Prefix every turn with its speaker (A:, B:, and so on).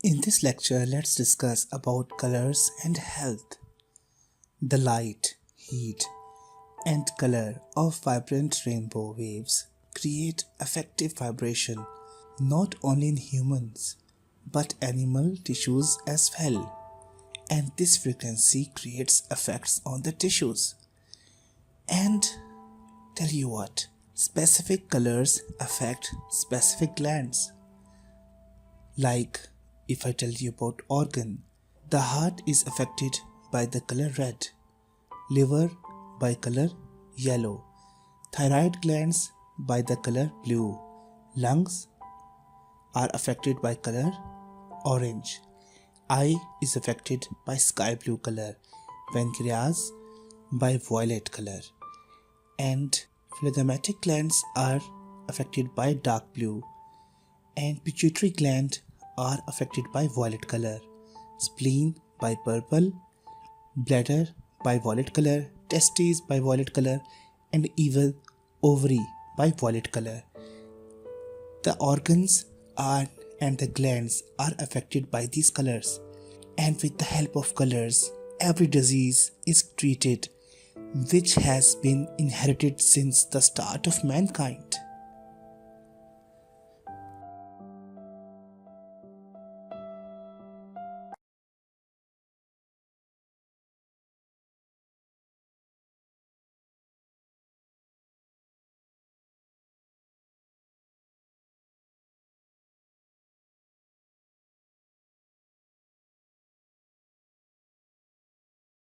A: In this lecture, let's discuss about colors and health. The light, heat, and color of vibrant rainbow waves create effective vibration not only in humans but animal tissues as well. And this frequency creates effects on the tissues. And tell you what, specific colors affect specific glands. Like if I tell you about organ, the heart is affected by the color red, liver by color yellow, thyroid glands by the color blue, lungs are affected by color orange, eye is affected by sky blue color, pancreas by violet color, and phlegmatic glands are affected by dark blue, and pituitary gland are affected by violet color, spleen by purple, bladder by violet color, testes by violet color, and even ovary by violet color. The organs and the glands are affected by these colors, and with the help of colors, every disease is treated which has been inherited since the start of mankind.